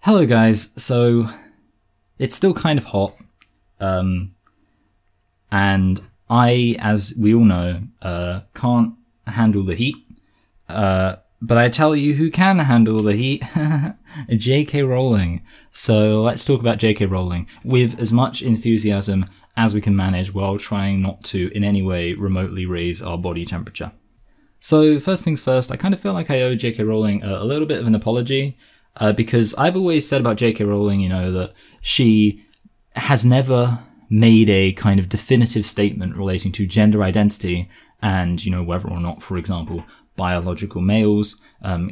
Hello guys, so it's still kind of hot, and I, as we all know, can't handle the heat, but I tell you who can handle the heat, J.K. Rowling. So let's talk about J.K. Rowling with as much enthusiasm as we can manage while trying not to in any way remotely raise our body temperature. So first things first, I kind of feel like I owe J.K. Rowling a little bit of an apology. Because I've always said about J.K. Rowling, you know, that she has never made a kind of definitive statement relating to gender identity and, you know, whether or not, for example, biological males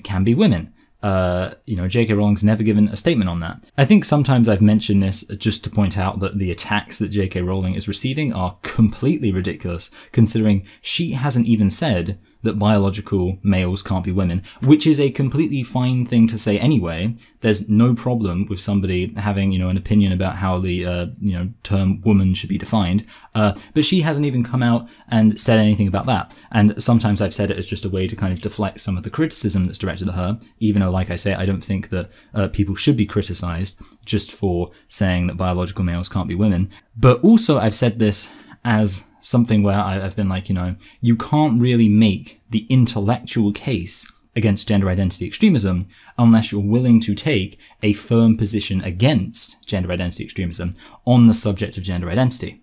can be women. You know, J.K. Rowling's never given a statement on that. I think sometimes I've mentioned this just to point out that the attacks that J.K. Rowling is receiving are completely ridiculous, considering she hasn't even said that biological males can't be women, which is a completely fine thing to say anyway. There's no problem with somebody having, you know, an opinion about how the, you know, term woman should be defined. But she hasn't even come out and said anything about that. And sometimes I've said it as just a way to kind of deflect some of the criticism that's directed at her, even though, like I say, I don't think that people should be criticized just for saying that biological males can't be women. But also I've said this as something where I've been like, you know, you can't really make the intellectual case against gender identity extremism unless you're willing to take a firm position against gender identity extremism on the subject of gender identity.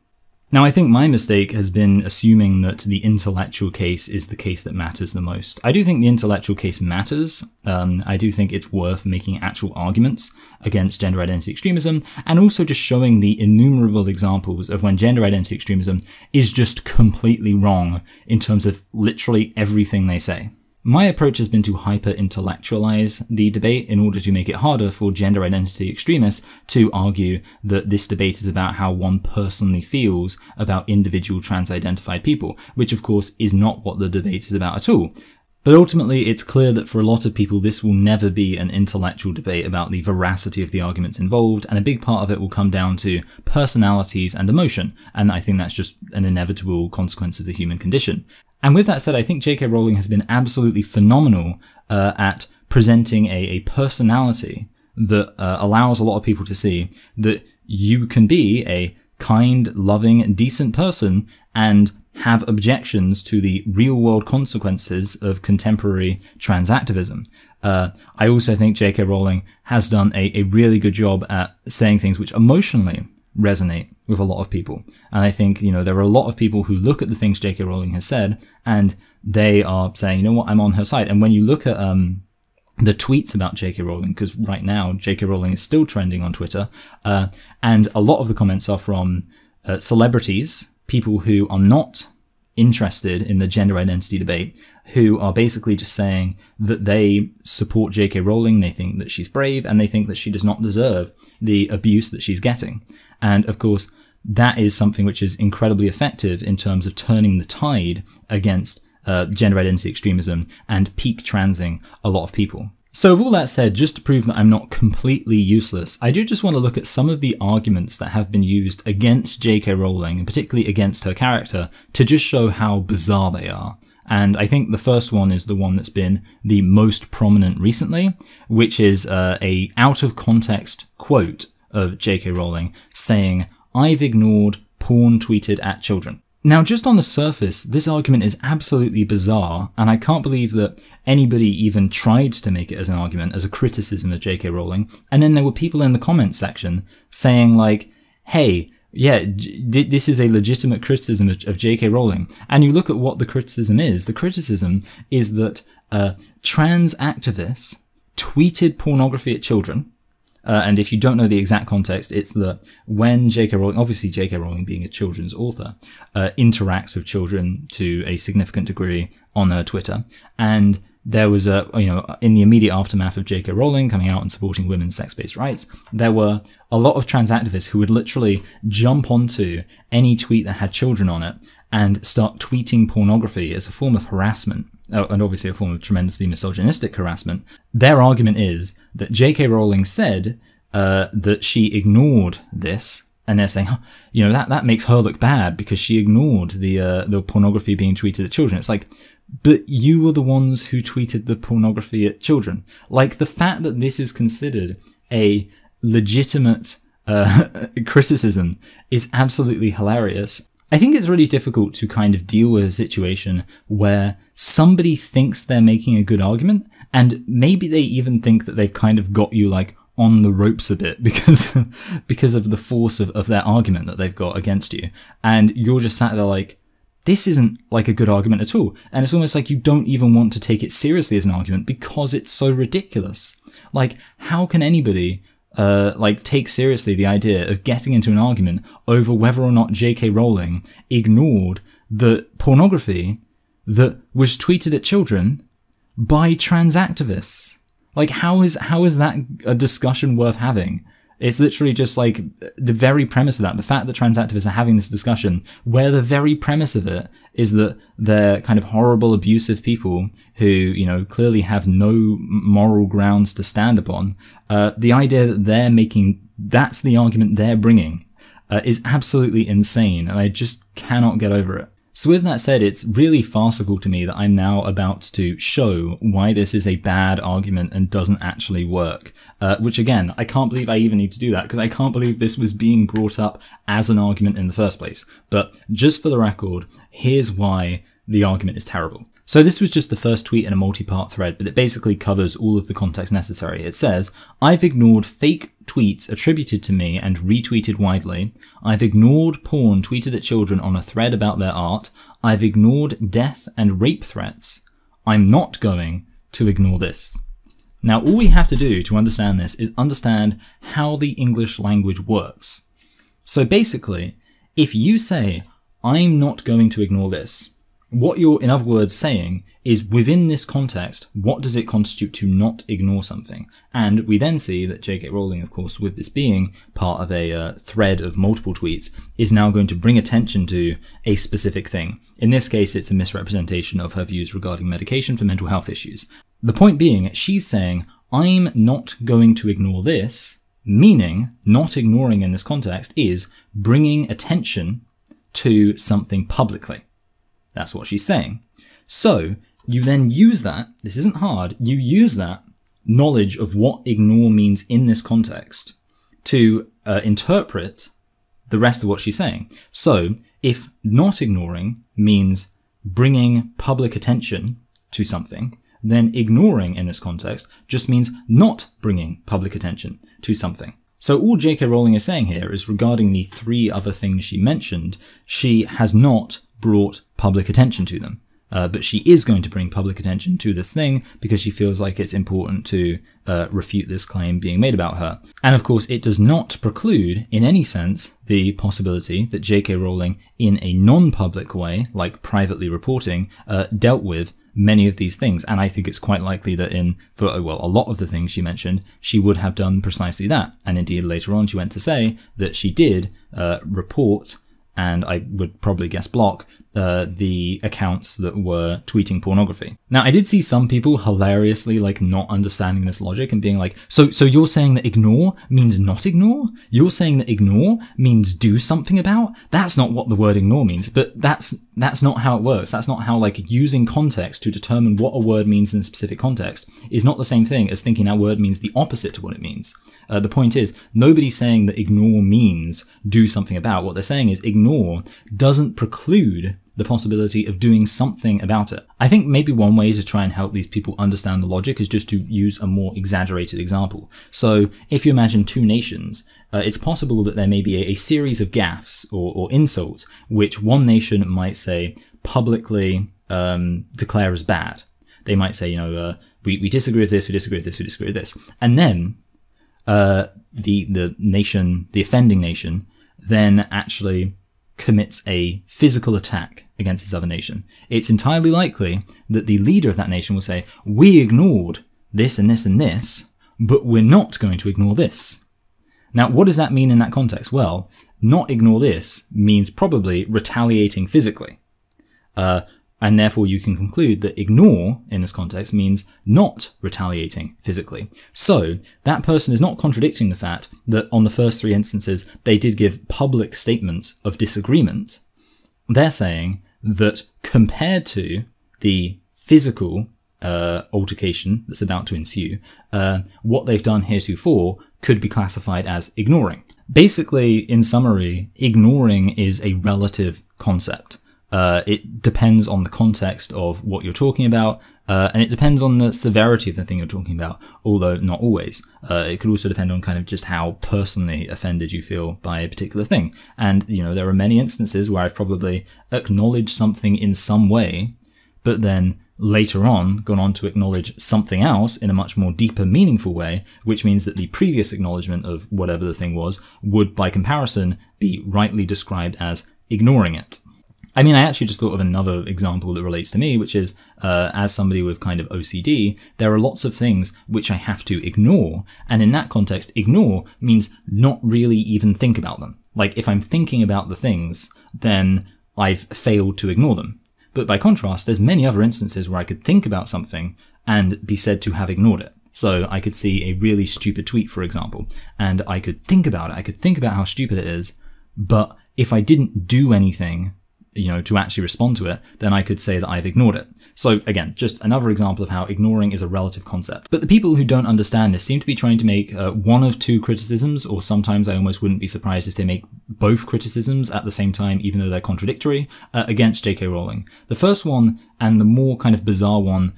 Now, I think my mistake has been assuming that the intellectual case is the case that matters the most. I do think the intellectual case matters. I do think it's worth making actual arguments against gender identity extremism, and also just showing the innumerable examples of when gender identity extremism is just completely wrong in terms of literally everything they say. My approach has been to hyper-intellectualize the debate in order to make it harder for gender identity extremists to argue that this debate is about how one personally feels about individual trans-identified people, which of course is not what the debate is about at all. But ultimately, it's clear that for a lot of people, this will never be an intellectual debate about the veracity of the arguments involved, and a big part of it will come down to personalities and emotion, and I think that's just an inevitable consequence of the human condition. And with that said, I think J.K. Rowling has been absolutely phenomenal at presenting a personality that allows a lot of people to see that you can be a kind, loving, decent person and have objections to the real-world consequences of contemporary trans activism. I also think J.K. Rowling has done a really good job at saying things which emotionally resonate with a lot of people. And I think, you know, there are a lot of people who look at the things J.K. Rowling has said and they are saying, you know what, I'm on her side. And when you look at the tweets about J.K. Rowling, because right now J.K. Rowling is still trending on Twitter, and a lot of the comments are from celebrities, people who are not interested in the gender identity debate, who are basically just saying that they support J.K. Rowling, they think that she's brave, and they think that she does not deserve the abuse that she's getting. And of course, that is something which is incredibly effective in terms of turning the tide against gender identity extremism and peak transing a lot of people. So with all that said, just to prove that I'm not completely useless, I do just want to look at some of the arguments that have been used against J.K. Rowling, and particularly against her character, to just show how bizarre they are. And I think the first one is the one that's been the most prominent recently, which is a out-of-context quote of J.K. Rowling saying, "I've ignored porn tweeted at children." Now, just on the surface, this argument is absolutely bizarre, and I can't believe that anybody even tried to make it as an argument, as a criticism of J.K. Rowling. And then there were people in the comments section saying like, hey, yeah, this is a legitimate criticism of J.K. Rowling. And you look at what the criticism is. The criticism is that trans activists tweeted pornography at children. And if you don't know the exact context, it's that when J.K. Rowling, obviously J.K. Rowling being a children's author, interacts with children to a significant degree on her Twitter, and there was in the immediate aftermath of J.K. Rowling coming out and supporting women's sex-based rights, there were a lot of trans activists who would literally jump onto any tweet that had children on it and start tweeting pornography as a form of harassment, and obviously a form of tremendously misogynistic harassment. Their argument is that J.K. Rowling said that she ignored this, and they're saying, you know, that makes her look bad because she ignored the pornography being tweeted at children. It's like, but you were the ones who tweeted the pornography at children. Like, the fact that this is considered a legitimate criticism is absolutely hilarious. I think it's really difficult to kind of deal with a situation where somebody thinks they're making a good argument, and maybe they even think that they've kind of got you like on the ropes a bit because of the force of their argument that they've got against you. And you're just sat there like, this isn't like a good argument at all. And it's almost like you don't even want to take it seriously as an argument because it's so ridiculous. Like, how can anybody like take seriously the idea of getting into an argument over whether or not J.K. Rowling ignored the pornography that was tweeted at children by trans activists? Like, how is that a discussion worth having? It's literally just like the very premise of that, the fact that trans activists are having this discussion, where the very premise of it is that they're kind of horrible, abusive people who, you know, clearly have no moral grounds to stand upon. The idea that that's the argument they're bringing, is absolutely insane, and I just cannot get over it. So with that said, it's really farcical to me that I'm now about to show why this is a bad argument and doesn't actually work. Which again, I can't believe I even need to do that because I can't believe this was being brought up as an argument in the first place. But just for the record, here's why the argument is terrible. So this was just the first tweet in a multi-part thread, but it basically covers all of the context necessary. It says, I've ignored fake tweets attributed to me and retweeted widely. I've ignored porn tweeted at children on a thread about their art. I've ignored death and rape threats. I'm not going to ignore this. Now, all we have to do to understand this is understand how the English language works. So basically, if you say, I'm not going to ignore this, what you're, in other words, saying is within this context, what does it constitute to not ignore something? And we then see that J.K. Rowling, of course, with this being part of a thread of multiple tweets, is now going to bring attention to a specific thing. In this case, it's a misrepresentation of her views regarding medication for mental health issues. The point being, she's saying, I'm not going to ignore this, meaning not ignoring in this context is bringing attention to something publicly. That's what she's saying. So you then use that, this isn't hard, you use that knowledge of what ignore means in this context to interpret the rest of what she's saying. So if not ignoring means bringing public attention to something, then ignoring in this context just means not bringing public attention to something. So all J.K. Rowling is saying here is regarding the three other things she mentioned, she has not brought public attention to them. But she is going to bring public attention to this thing because she feels like it's important to refute this claim being made about her. And of course, it does not preclude, in any sense, the possibility that J.K. Rowling, in a non-public way, like privately reporting, dealt with many of these things. And I think it's quite likely that for a lot of the things she mentioned, she would have done precisely that. And indeed, later on, she went to say that she did report, and I would probably guess block, the accounts that were tweeting pornography. Now, I did see some people hilariously like not understanding this logic and being like, so you're saying that ignore means not ignore? You're saying that ignore means do something about? That's not what the word ignore means, but that's not how it works. That's not how, like, using context to determine what a word means in a specific context is not the same thing as thinking that word means the opposite to what it means. The point is, nobody's saying that ignore means do something about. What they're saying is ignore doesn't preclude the possibility of doing something about it. I think maybe one way to try and help these people understand the logic is just to use a more exaggerated example. So if you imagine two nations, it's possible that there may be a series of gaffes or insults which one nation might say publicly declare as bad. They might say, we disagree with this, we disagree with this, we disagree with this. And then the offending nation then actually commits a physical attack against this other nation. It's entirely likely that the leader of that nation will say, we ignored this and this and this, but we're not going to ignore this. Now, what does that mean in that context? Well, not ignore this means probably retaliating physically. And therefore you can conclude that ignore in this context means not retaliating physically. So that person is not contradicting the fact that on the first three instances they did give public statements of disagreement. They're saying that compared to the physical altercation that's about to ensue, what they've done heretofore could be classified as ignoring. Basically, in summary, ignoring is a relative concept. It depends on the context of what you're talking about, and it depends on the severity of the thing you're talking about, although not always. It could also depend on kind of just how personally offended you feel by a particular thing. And, you know, there are many instances where I've probably acknowledged something in some way, but then later on gone on to acknowledge something else in a much more deeper, meaningful way, which means that the previous acknowledgement of whatever the thing was would, by comparison, be rightly described as ignoring it. I mean, I actually just thought of another example that relates to me, which is, as somebody with kind of OCD, there are lots of things which I have to ignore. And in that context, ignore means not really even think about them. Like, if I'm thinking about the things, then I've failed to ignore them. But by contrast, there's many other instances where I could think about something and be said to have ignored it. So I could see a really stupid tweet, for example, and I could think about it. I could think about how stupid it is. But if I didn't do anything, you know, to actually respond to it, then I could say that I've ignored it. So again, just another example of how ignoring is a relative concept. But the people who don't understand this seem to be trying to make one of two criticisms, or sometimes I almost wouldn't be surprised if they make both criticisms at the same time, even though they're contradictory, against J.K. Rowling. The first one, and the more kind of bizarre one,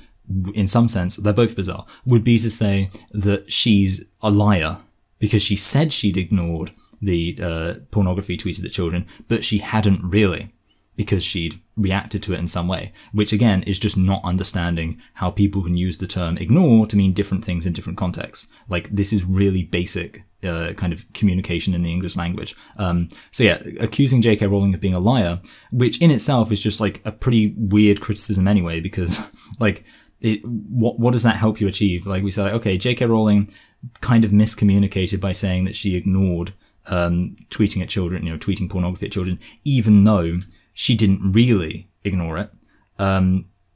in some sense, they're both bizarre, would be to say that she's a liar because she said she'd ignored the pornography tweeted at children, but she hadn't really, because she'd reacted to it in some way, which again is just not understanding how people can use the term ignore to mean different things in different contexts. Like, this is really basic kind of communication in the English language. So yeah, accusing J.K. Rowling of being a liar, which in itself is just like a pretty weird criticism anyway, because like, what does that help you achieve? Like, we say, like, okay, J.K. Rowling kind of miscommunicated by saying that she ignored tweeting at children, you know, tweeting pornography at children, even though she didn't really ignore it.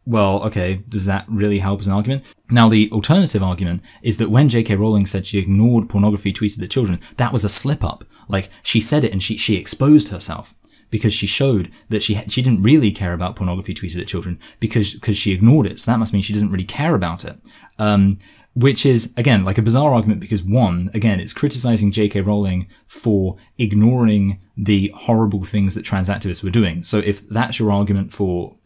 Well, okay, does that really help as an argument? Now, the alternative argument is that when J.K. Rowling said she ignored pornography tweeted at children, that was a slip-up. Like, she said it and she exposed herself, because she showed that she didn't really care about pornography tweeted at children because she ignored it. So that must mean she doesn't really care about it. Which is, again, like a bizarre argument because, one, again, it's criticizing J.K. Rowling for ignoring the horrible things that trans activists were doing. So if that's your argument for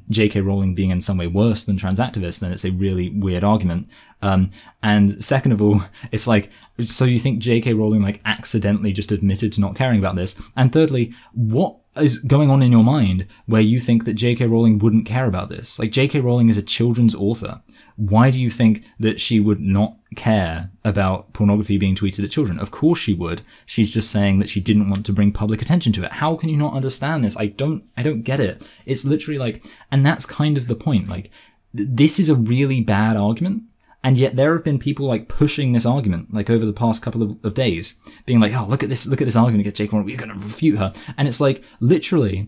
J.K. Rowling being in some way worse than trans activists, then it's a really weird argument. And second of all, it's like, so you think J.K. Rowling like accidentally just admitted to not caring about this? And thirdly, what is going on in your mind where you think that J.K. Rowling wouldn't care about this? Like, J.K. Rowling is a children's author. Why do you think that she would not care about pornography being tweeted at children? Of course she would. She's just saying that she didn't want to bring public attention to it. How can you not understand this? I don't get it. It's literally like, and that's kind of the point. Like, this is a really bad argument. And yet there have been people like pushing this argument, like over the past couple of days, being like, oh, look at this argument against J.K. Rowling, we're going to refute her. And it's like, literally,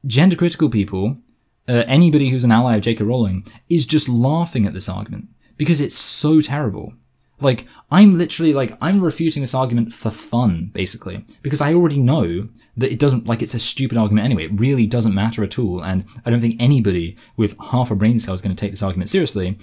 gender critical people, anybody who's an ally of J.K. Rowling, is just laughing at this argument because it's so terrible. Like, I'm literally like, I'm refuting this argument for fun, basically, because I already know that it doesn't, like, it's a stupid argument anyway. It really doesn't matter at all. And I don't think anybody with half a brain cell is going to take this argument seriously.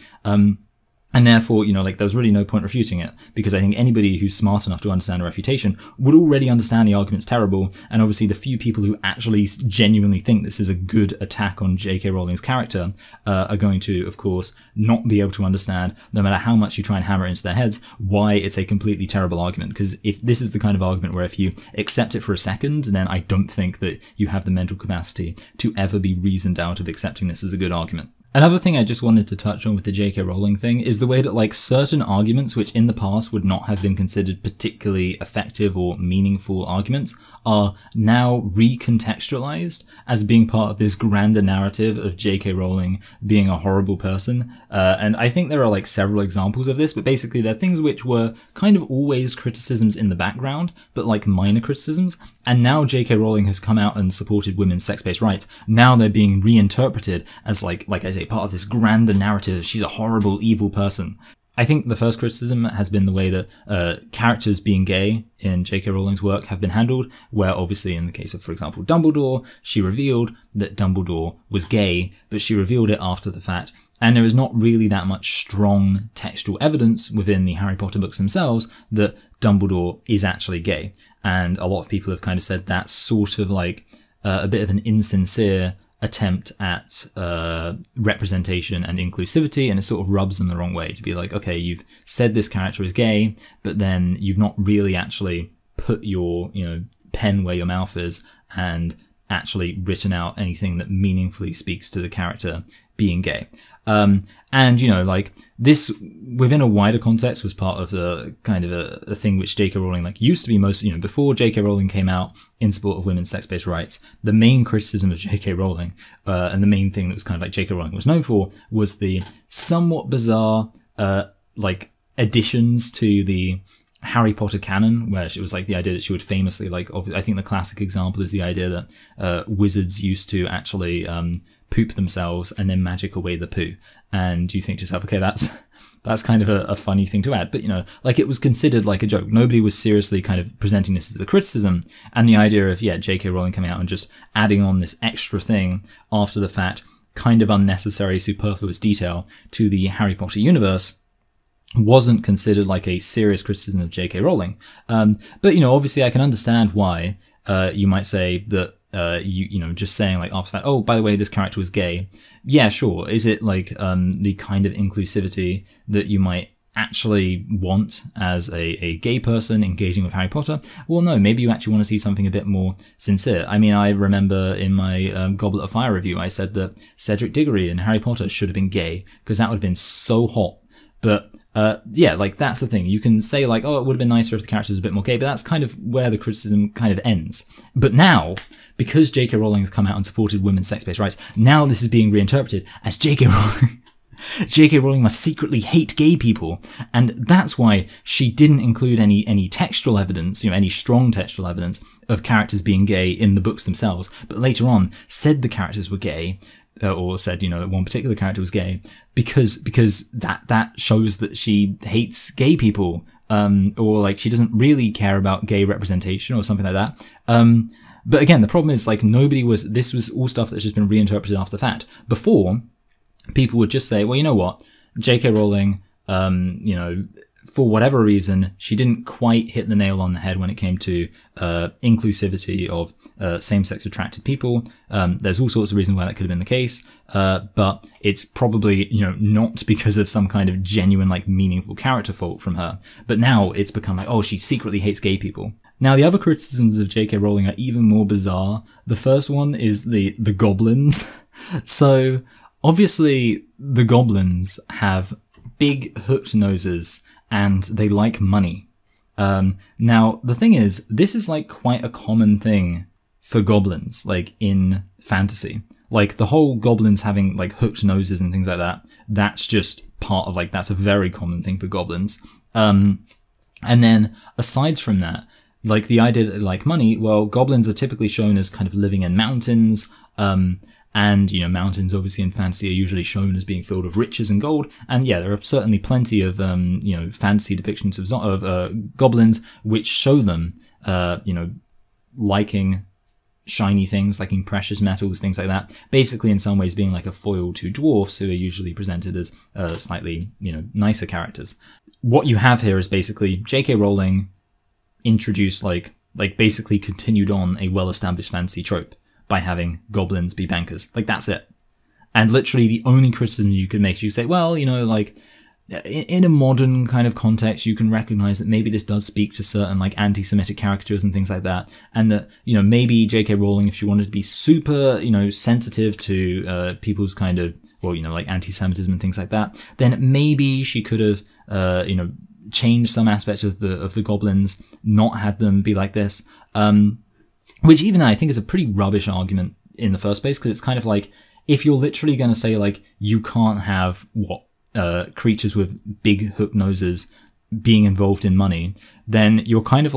And therefore, you know, like, there's really no point refuting it, because I think anybody who's smart enough to understand a refutation would already understand the argument's terrible. And obviously the few people who actually genuinely think this is a good attack on J.K. Rowling's character are going to, of course, not be able to understand, no matter how much you try and hammer it into their heads, why it's a completely terrible argument. Because if this is the kind of argument where if you accept it for a second, then I don't think that you have the mental capacity to ever be reasoned out of accepting this as a good argument. Another thing I just wanted to touch on with the J.K. Rowling thing is the way that, like, certain arguments which in the past would not have been considered particularly effective or meaningful arguments are now recontextualized as being part of this grander narrative of J.K. Rowling being a horrible person. And I think there are, like, several examples of this, but basically they're things which were kind of always criticisms in the background, but like minor criticisms. And now J.K. Rowling has come out and supported women's sex-based rights. Now they're being reinterpreted as like I say, part of this grander narrative. She's a horrible, evil person. I think the first criticism has been the way that characters being gay in J.K. Rowling's work have been handled, where obviously in the case of, for example, Dumbledore, she revealed that Dumbledore was gay, but she revealed it after the fact, And there is not really that much strong textual evidence within the Harry Potter books themselves that Dumbledore is actually gay. And a lot of people have kind of said that's sort of like a bit of an insincere attempt at representation and inclusivity, and it sort of rubs them the wrong way to be like, okay, you've said this character is gay, but then you've not really actually put your, pen where your mouth is and actually written out anything that meaningfully speaks to the character being gay. And, like this within a wider context was part of the kind of a thing which J.K. Rowling used to be most, before J.K. Rowling came out in support of women's sex-based rights, the main criticism of J.K. Rowling, and the main thing that was kind of like J.K. Rowling was known for was the somewhat bizarre, additions to the Harry Potter canon, where it was like the idea that she would famously, I think the classic example is the idea that wizards used to actually poop themselves and then magic away the poo. And you think to yourself, okay, that's kind of a funny thing to add. But, it was considered like a joke. Nobody was seriously kind of presenting this as a criticism. And the idea of, J.K. Rowling coming out and just adding on this extra thing after the fact, kind of unnecessary, superfluous detail to the Harry Potter universe wasn't considered like a serious criticism of J.K. Rowling. But, obviously I can understand why you might say that just saying like after that, oh, by the way, this character was gay. Yeah, sure. Is it like the kind of inclusivity that you might actually want as a gay person engaging with Harry Potter? Well, no, maybe you actually want to see something a bit more sincere. I mean, I remember in my Goblet of Fire review, I said that Cedric Diggory in Harry Potter should have been gay because that would have been so hot. But that's the thing. You can say like, oh, it would have been nicer if the character was a bit more gay, but that's kind of where the criticism kind of ends. But now, because J.K. Rowling has come out and supported women's sex-based rights, now this is being reinterpreted as J.K. Rowling must secretly hate gay people, and that's why she didn't include any textual evidence, any strong textual evidence of characters being gay in the books themselves, but later on said the characters were gay, or said, that one particular character was gay, because that shows that she hates gay people, or like she doesn't really care about gay representation or something like that. But again, the problem is this was all stuff that's just been reinterpreted after the fact. Before, people would just say, well, you know what, J.K. Rowling, for whatever reason, she didn't quite hit the nail on the head when it came to inclusivity of same-sex attracted people. There's all sorts of reasons why that could have been the case, but it's probably, not because of some kind of genuine, meaningful character fault from her. But now it's become like, oh, she secretly hates gay people. Now, the other criticisms of J.K. Rowling are even more bizarre. The first one is the Goblins. So, obviously, the Goblins have big hooked noses and they like money. Now, the thing is, this is quite a common thing for goblins, in fantasy. The whole goblins having hooked noses and things like that, that's just part of that's a very common thing for goblins. And then aside from that, the idea that they like money, well, goblins are typically shown as kind of living in mountains, and, mountains obviously in fantasy are usually shown as being filled with riches and gold. And yeah, there are certainly plenty of, fantasy depictions of goblins which show them, liking shiny things, liking precious metals, things like that. Basically in some ways being like a foil to dwarfs, who are usually presented as slightly, nicer characters. What you have here is basically J.K. Rowling introduced basically continued on a well-established fantasy trope by having goblins be bankers. That's it. And literally the only criticism you could make is you say, well, in a modern kind of context, you can recognize that maybe this does speak to certain anti-Semitic caricatures and things like that. And that, maybe J.K. Rowling, if she wanted to be super, sensitive to people's kind of, well, anti-Semitism and things like that, then maybe she could have, change some aspects of the goblins, not had them be like this, which even I think is a pretty rubbish argument in the first place, because it's kind of if you're literally going to say you can't have creatures with big hook noses being involved in money, then you're kind of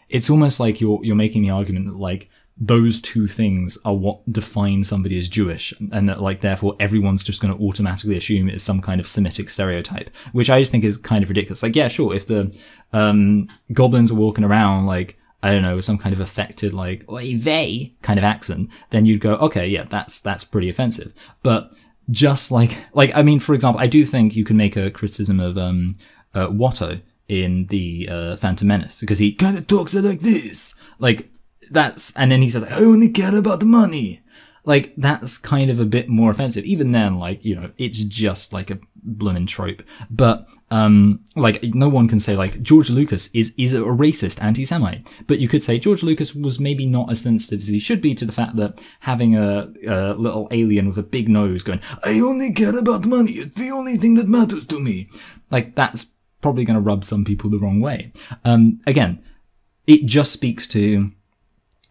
it's almost like you're making the argument that those two things are what define somebody as Jewish, and that therefore everyone's just going to automatically assume it's some kind of Semitic stereotype, which I just think is kind of ridiculous. Yeah, sure, if the goblins were walking around I don't know, with some kind of affected oy vey kind of accent, then you'd go, okay, yeah, that's pretty offensive. But just like, I mean, for example, I do think you can make a criticism of Watto in the Phantom Menace, because he kind of talks it like this. Like, that's, and then he says, I only care about the money. Like, that's kind of a bit more offensive. Even then, like, you know, it's just like a blooming trope. But, like, no one can say, like, George Lucas is a racist anti-Semite. But you could say George Lucas was maybe not as sensitive as he should be to the fact that having a little alien with a big nose going, I only care about money, it's the only thing that matters to me. Like, that's probably going to rub some people the wrong way. Again, it just speaks to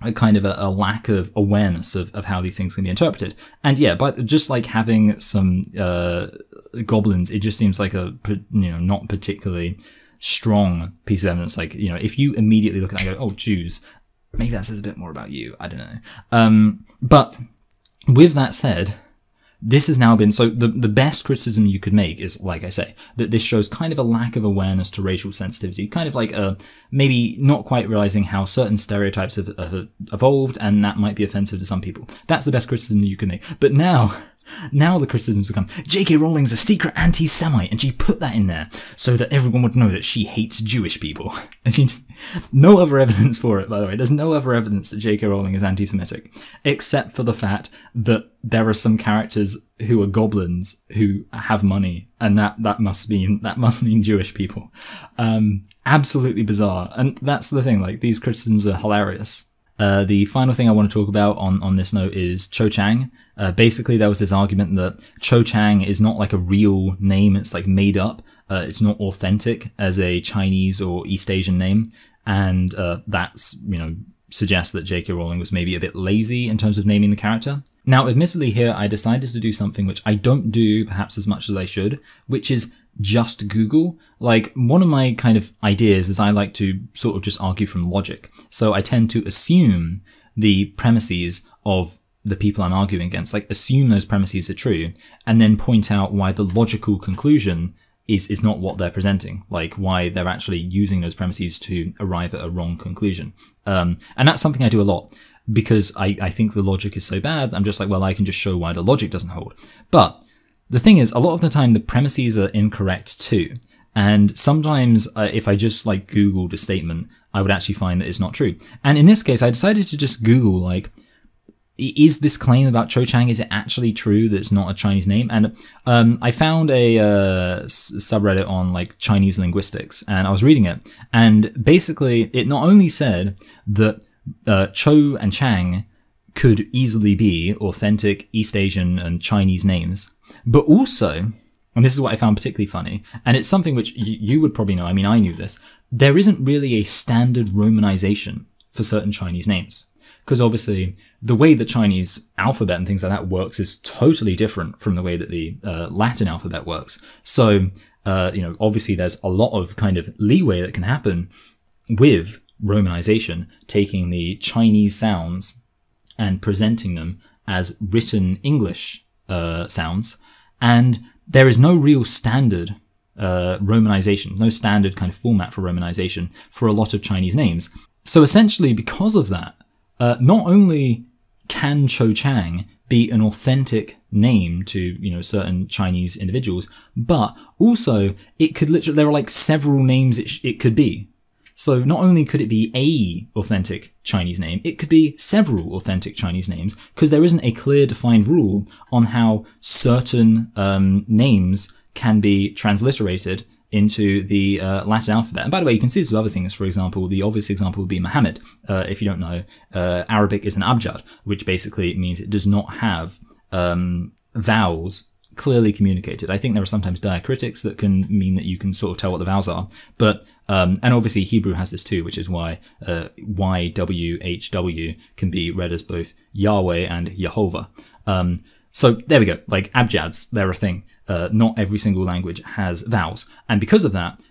a kind of a lack of awareness of how these things can be interpreted. And yeah, but just like having some goblins, it just seems like a, you know, not particularly strong piece of evidence. Like, you know, if you immediately look at that and go, oh, Jews, maybe that says a bit more about you. I don't know. But with that said, this has now been, so the best criticism you could make is, like I say, that this shows kind of a lack of awareness to racial sensitivity, kind of like maybe not quite realizing how certain stereotypes have evolved, and that might be offensive to some people. That's the best criticism you can make. But now the criticisms become, J.K. Rowling's a secret anti-Semite, and she put that in there so that everyone would know that she hates Jewish people. And no other evidence for it, by the way. There's no other evidence that J.K. Rowling is anti-Semitic, except for the fact that there are some characters who are goblins who have money, and that must mean Jewish people. Absolutely bizarre. And that's the thing, like, these criticisms are hilarious. The final thing I want to talk about on this note is Cho Chang. Basically, there was this argument that Cho Chang is not like a real name, it's like made up. It's not authentic as a Chinese or East Asian name. And that's, you know, suggests that J.K. Rowling was maybe a bit lazy in terms of naming the character. Now, admittedly here, I decided to do something which I don't do perhaps as much as I should, which is just Google. Like, one of my kind of ideas is I like to sort of just argue from logic. So I tend to assume the premises of the people I'm arguing against, like assume those premises are true, and then point out why the logical conclusion is not what they're presenting, like why they're actually using those premises to arrive at a wrong conclusion. And that's something I do a lot, because I think the logic is so bad, I'm just like, well, I can just show why the logic doesn't hold. But the thing is, a lot of the time the premises are incorrect too. And sometimes if I just like Googled a statement, I would actually find that it's not true. And in this case, I decided to just Google, like, is this claim about Cho Chang, is it actually true that it's not a Chinese name? And I found a subreddit on like Chinese linguistics, and I was reading it, and basically it not only said that Cho and Chang could easily be authentic East Asian and Chinese names, but also, and this is what I found particularly funny, and it's something which you would probably know, I mean I knew this, there isn't really a standard romanization for certain Chinese names. Because obviously, the way the Chinese alphabet and things like that works is totally different from the way that the Latin alphabet works. So, you know, obviously there's a lot of kind of leeway that can happen with romanization, taking the Chinese sounds and presenting them as written English sounds. And there is no real standard romanization, no standard kind of format for romanization for a lot of Chinese names. So essentially, because of that, not only can Cho Chang be an authentic name to, you know, certain Chinese individuals, but also it could literally, there are like several names it could be. So not only could it be a authentic Chinese name, it could be several authentic Chinese names, because there isn't a clear defined rule on how certain names can be transliterated into the Latin alphabet. And by the way, you can see this with other things. For example, the obvious example would be Muhammad. If you don't know, Arabic is an abjad, which basically means it does not have vowels clearly communicated. I think there are sometimes diacritics that can mean that you can sort of tell what the vowels are. But and obviously Hebrew has this too, which is why YWHW can be read as both Yahweh and Yehovah. So there we go, like abjads, they're a thing. Not every single language has vowels. And because of that,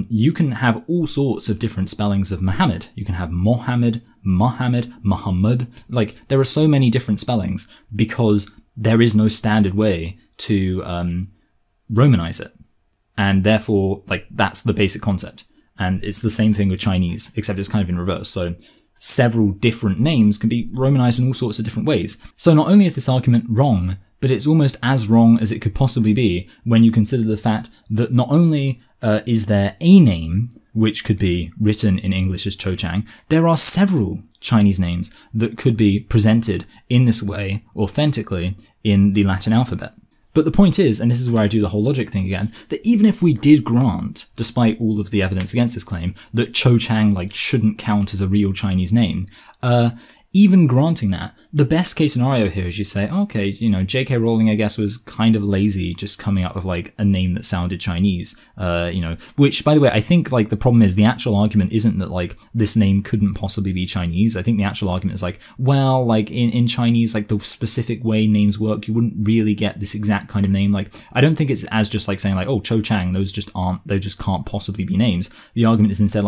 you can have all sorts of different spellings of Muhammad. You can have Mohammed, Muhammad, Muhammad. Like, there are so many different spellings because there is no standard way to Romanize it. And therefore, like, that's the basic concept. And it's the same thing with Chinese, except it's kind of in reverse. So several different names can be Romanized in all sorts of different ways. So not only is this argument wrong, but it's almost as wrong as it could possibly be when you consider the fact that not only is there a name which could be written in English as Cho Chang, there are several Chinese names that could be presented in this way authentically in the Latin alphabet. But the point is, and this is where I do the whole logic thing again, that even if we did grant, despite all of the evidence against this claim, that Cho Chang shouldn't count as a real Chinese name, even granting that, the best case scenario here is you say, okay, J.K. Rowling, I guess, was kind of lazy just coming up with a name that sounded Chinese, which, by the way, I think the problem is the actual argument isn't that this name couldn't possibly be Chinese. I think the actual argument is in Chinese, the specific way names work, you wouldn't really get this exact kind of name. I don't think it's as just saying oh, Cho Chang, those just can't possibly be names. The argument is instead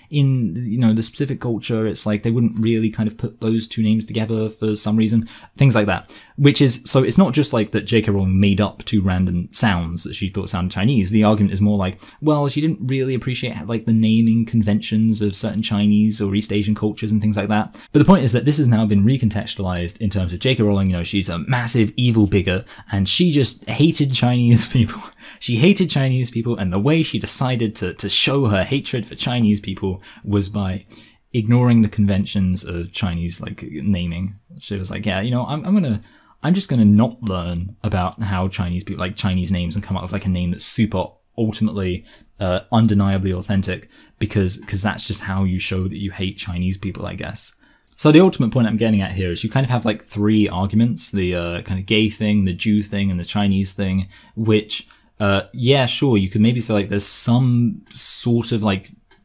in, the specific culture, it's they wouldn't really kind of put those two names together for some reason, things like that. Which is, so it's not just that J.K. Rowling made up two random sounds that she thought sounded Chinese. The argument is more well, she didn't really appreciate the naming conventions of certain Chinese or East Asian cultures and things like that. But the point is that this has now been recontextualized in terms of J.K. Rowling, she's a massive evil bigot and she just hated Chinese people. She hated Chinese people, and the way she decided to show her hatred for Chinese people was by ignoring the conventions of Chinese naming. She was yeah, I'm just gonna not learn about how Chinese people Chinese names and come up with a name that's super ultimately undeniably authentic because that's just how you show that you hate Chinese people, I guess. So the ultimate point I'm getting at here is you kind of have three arguments: the kind of gay thing, the Jew thing, and the Chinese thing, which yeah, sure, you could maybe say there's some sort of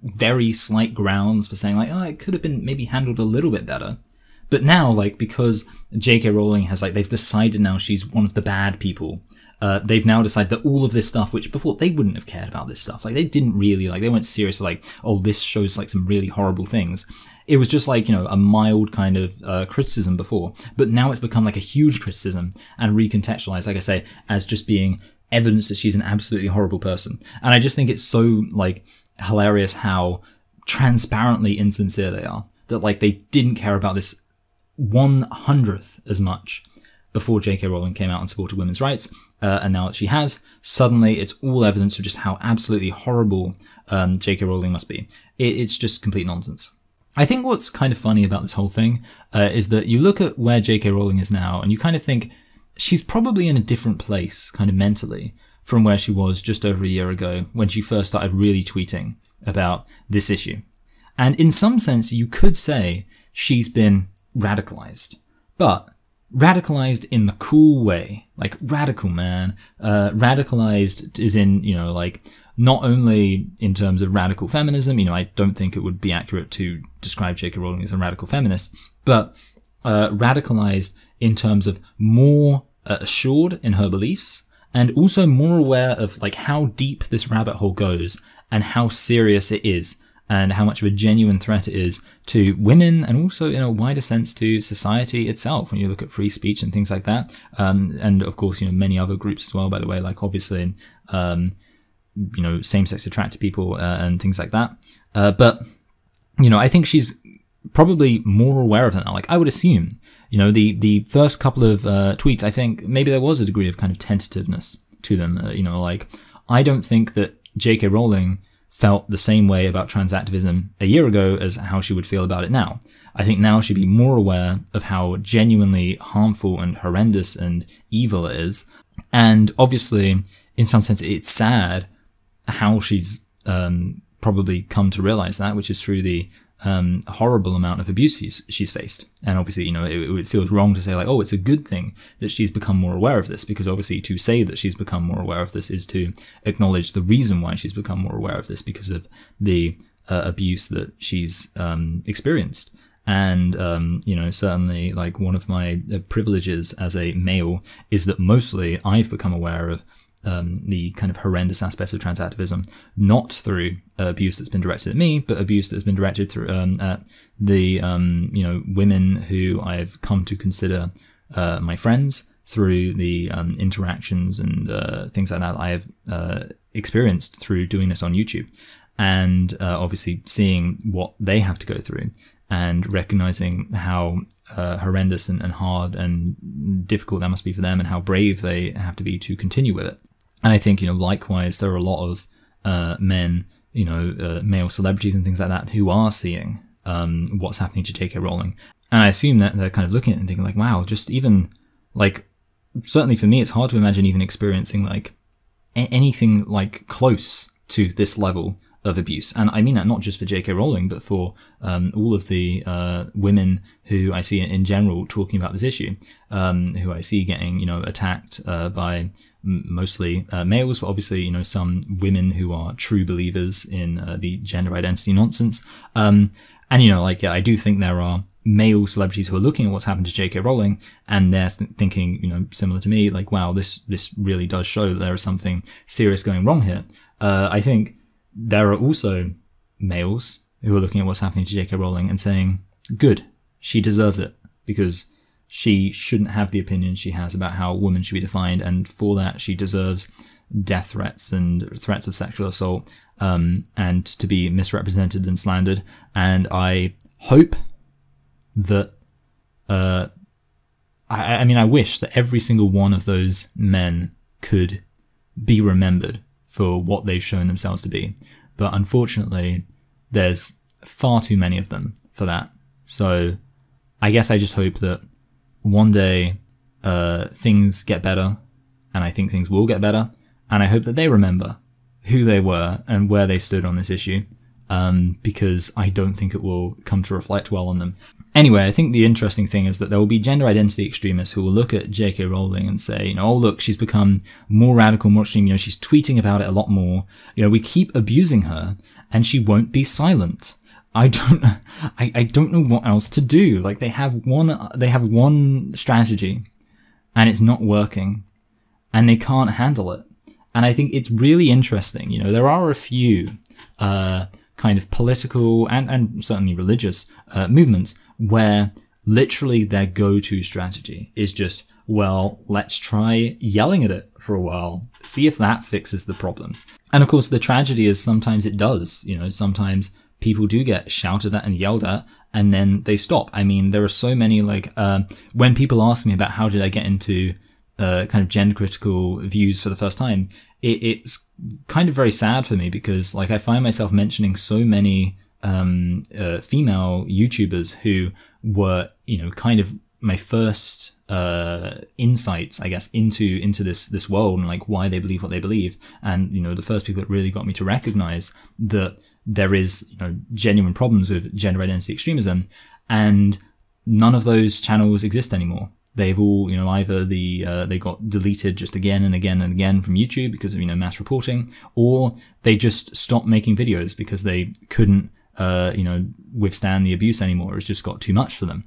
very slight grounds for saying oh, it could have been maybe handled a little bit better. But now, because J.K. Rowling has they've decided now she's one of the bad people, they've now decided that all of this stuff, which before they wouldn't have cared about this stuff, they didn't really they weren't serious oh, this shows some really horrible things. It was just a mild kind of criticism before, but now it's become a huge criticism and recontextualized, I say, as just being evidence that she's an absolutely horrible person. And I just think it's so hilarious how transparently insincere they are, that they didn't care about this 1/100th as much before J.K. Rowling came out and supported women's rights, and now that she has, suddenly it's all evidence of just how absolutely horrible J.K. Rowling must be. It's just complete nonsense. I think what's kind of funny about this whole thing is that you look at where J.K. Rowling is now and you kind of think she's probably in a different place kind of mentally from where she was just over a year ago when she first started really tweeting about this issue. And in some sense, you could say she's been radicalized, but radicalized in the cool way, radical, man. Radicalized is in, not only in terms of radical feminism, I don't think it would be accurate to describe J.K. Rowling as a radical feminist, but radicalized in terms of more assured in her beliefs, and also more aware of how deep this rabbit hole goes and how serious it is and how much of a genuine threat it is to women and also in a wider sense to society itself when you look at free speech and things like that. And of course, many other groups as well, by the way, obviously, same-sex attracted people and things like that. But, I think she's probably more aware of that now. I would assume, the first couple of tweets, I think maybe there was a degree of kind of tentativeness to them. I don't think that J.K. Rowling felt the same way about trans activism a year ago as how she would feel about it now. I think now she'd be more aware of how genuinely harmful and horrendous and evil it is. And obviously, in some sense, it's sad how she's probably come to realize that, which is through the horrible amount of abuse she's faced. And obviously, it feels wrong to say oh, it's a good thing that she's become more aware of this, because obviously to say that she's become more aware of this is to acknowledge the reason why she's become more aware of this, because of the abuse that she's experienced. And, certainly one of my privileges as a male is that mostly I've become aware of the kind of horrendous aspects of trans activism, not through abuse that's been directed at me, but abuse that's been directed through at the women who I've come to consider my friends, through the interactions and things like that I have experienced through doing this on YouTube, and obviously seeing what they have to go through. and recognizing how horrendous and hard and difficult that must be for them, and how brave they have to be to continue with it. And I think, likewise, there are a lot of men, male celebrities and things like that, who are seeing what's happening to J.K. Rowling. And I assume that they're kind of looking at it and thinking like, wow, just even, like, certainly for me, it's hard to imagine even experiencing, like, anything, like, close to this level of abuse. And I mean that not just for J.K. Rowling, but for all of the women who I see in general talking about this issue, who I see getting, attacked by mostly males, but obviously, some women who are true believers in the gender identity nonsense. And, I do think there are male celebrities who are looking at what's happened to J.K. Rowling, and they're thinking, similar to me, like, wow, this really does show that there is something serious going wrong here. I think there are also males who are looking at what's happening to J.K. Rowling and saying, good, she deserves it, because she shouldn't have the opinion she has about how women should be defined, and for that she deserves death threats and threats of sexual assault, and to be misrepresented and slandered. And I hope that, I wish that every single one of those men could be remembered for what they've shown themselves to be. But unfortunately, there's far too many of them for that. So I guess I just hope that one day things get better, and I think things will get better, and I hope that they remember who they were and where they stood on this issue, because I don't think it will come to reflect well on them. Anyway, I think the interesting thing is that there will be gender identity extremists who will look at J.K. Rowling and say, oh, look, she's become more radical, more extreme, she's tweeting about it a lot more. We keep abusing her and she won't be silent. I don't know what else to do. Like, they have one strategy and it's not working and they can't handle it. And I think it's really interesting. There are a few, kind of political and certainly religious movements where literally their go-to strategy is just, well, let's try yelling at it for a while, see if that fixes the problem. And of course, the tragedy is sometimes it does. Sometimes people do get shouted at and yelled at, and then they stop. I mean, there are so many, like, when people ask me about how did I get into kind of gender critical views for the first time, it's kind of very sad for me, because, like, I find myself mentioning so many female YouTubers who were, kind of my first insights, I guess, into this world and like why they believe what they believe. And, the first people that really got me to recognize that there is, genuine problems with gender identity extremism, and none of those channels exist anymore. They've all, either they got deleted just again and again and again from YouTube because of, mass reporting, or they just stopped making videos because they couldn't, withstand the abuse anymore. It's just got too much for them.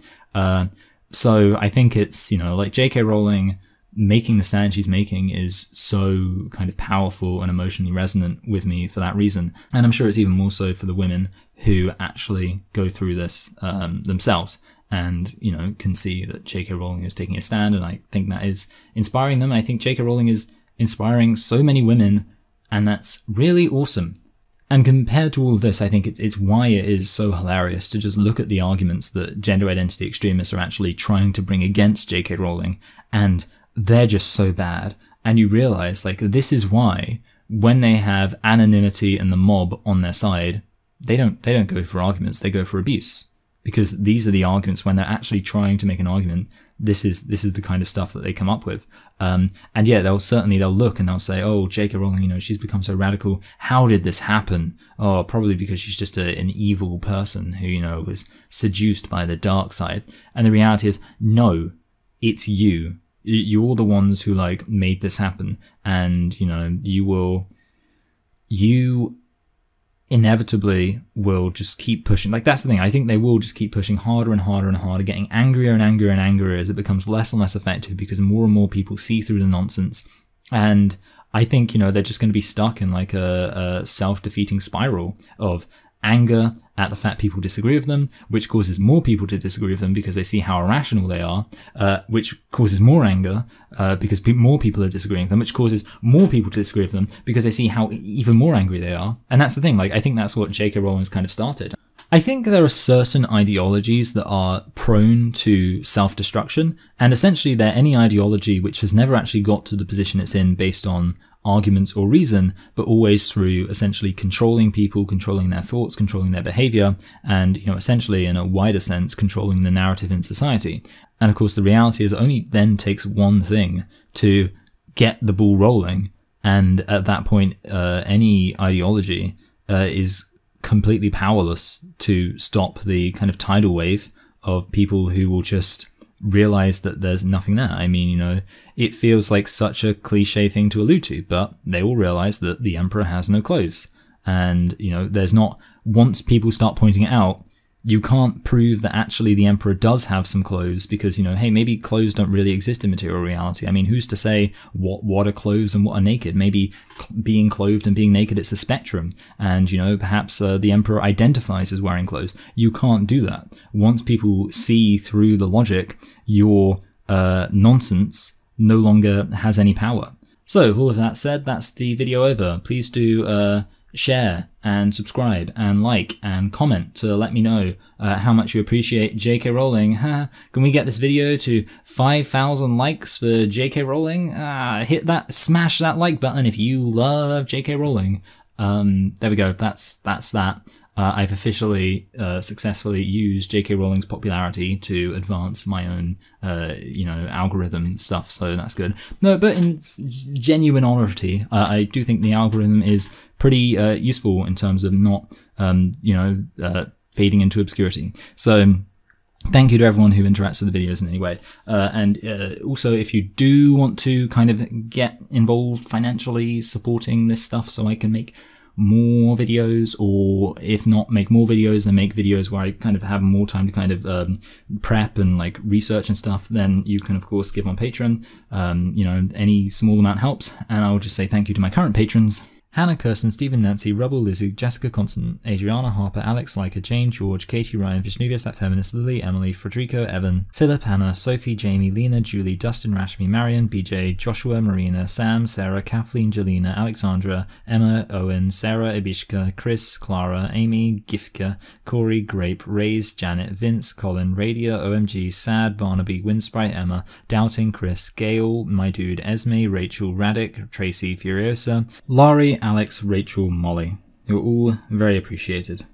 So I think it's, like J.K. Rowling making the stand she's making is so kind of powerful and emotionally resonant with me for that reason. And I'm sure it's even more so for the women who actually go through this themselves. And, can see that J.K. Rowling is taking a stand, and I think that is inspiring them. And I think J.K. Rowling is inspiring so many women, and that's really awesome. And compared to all of this, I think it's why it is so hilarious to just look at the arguments that gender identity extremists are actually trying to bring against J.K. Rowling, and they're just so bad. And you realize, like, this is why when they have anonymity and the mob on their side, they don't go for arguments, they go for abuse. Because these are the arguments when they're actually trying to make an argument. This is the kind of stuff that they come up with. And yeah, they'll look and they'll say, oh, J.K. Rowling, she's become so radical. How did this happen? Oh, probably because she's just an evil person who, was seduced by the dark side. And the reality is, no, it's you. You're the ones who, like, made this happen. And, you inevitably will just keep pushing. Like, that's the thing. I think they will just keep pushing harder and harder and harder, getting angrier and angrier and angrier as it becomes less and less effective, because more and more people see through the nonsense. And I think, they're just going to be stuck in like a self-defeating spiral of anger at the fact people disagree with them, which causes more people to disagree with them because they see how irrational they are, which causes more anger because more people are disagreeing with them, which causes more people to disagree with them because they see how even more angry they are. And that's the thing, like, I think that's what J.K. Rowling's kind of started. I think there are certain ideologies that are prone to self-destruction, and essentially they're any ideology which has never actually got to the position it's in based on arguments or reason, but always through essentially controlling people, controlling their thoughts, controlling their behavior, and, you know, essentially in a wider sense, controlling the narrative in society. And of course, the reality is it only then takes one thing to get the ball rolling, and at that point, any ideology is completely powerless to stop the kind of tidal wave of people who will just realize that there's nothing there. I mean, you know, it feels like such a cliche thing to allude to, but they will realize that the emperor has no clothes. And, you know, there's not, once people start pointing it out, you can't prove that actually the emperor does have some clothes because, you know, hey, maybe clothes don't really exist in material reality. I mean, who's to say what are clothes and what are naked? Maybe being clothed and being naked, it's a spectrum. And, you know, perhaps the emperor identifies as wearing clothes. You can't do that. Once people see through the logic, your nonsense no longer has any power. So, all of that said, that's the video over. Please do share and subscribe and like and comment to let me know how much you appreciate J.K. Rowling. Can we get this video to 5,000 likes for J.K. Rowling? Hit that, smash that like button if you love J.K. Rowling. There we go. That's that. I've officially successfully used J.K. Rowling's popularity to advance my own, you know, algorithm stuff, so that's good. No, but in genuine honesty, I do think the algorithm is pretty useful in terms of not, you know, fading into obscurity. So thank you to everyone who interacts with the videos in any way. And also, if you do want to kind of get involved financially supporting this stuff so I can make more videos, or if not make more videos, then make videos where I kind of have more time to kind of prep and like research and stuff, then you can of course give on Patreon. You know, any small amount helps, and I'll just say thank you to my current patrons: Hannah, Kirsten, Stephen, Nancy, Rubble, Lizzie, Jessica, Constant, Adriana, Harper, Alex, Leica, Jane, George, Katie, Ryan, Vishnuvius, That Feminist, Lily, Emily, Frederico, Evan, Philip, Hannah, Sophie, Jamie, Lena, Julie, Dustin, Rashmi, Marion, BJ, Joshua, Marina, Sam, Sarah, Kathleen, Jelena, Alexandra, Emma, Owen, Sarah, Ibishka, Chris, Clara, Amy, Gifka, Corey, Grape, Raze, Janet, Vince, Colin, Radio, OMG, Sad, Barnaby, Windsprite, Emma, Doubting, Chris, Gail, My Dude, Esme, Rachel, Radic, Tracy, Furiosa, Laurie, Alex, Rachel, Molly. You're all very appreciated.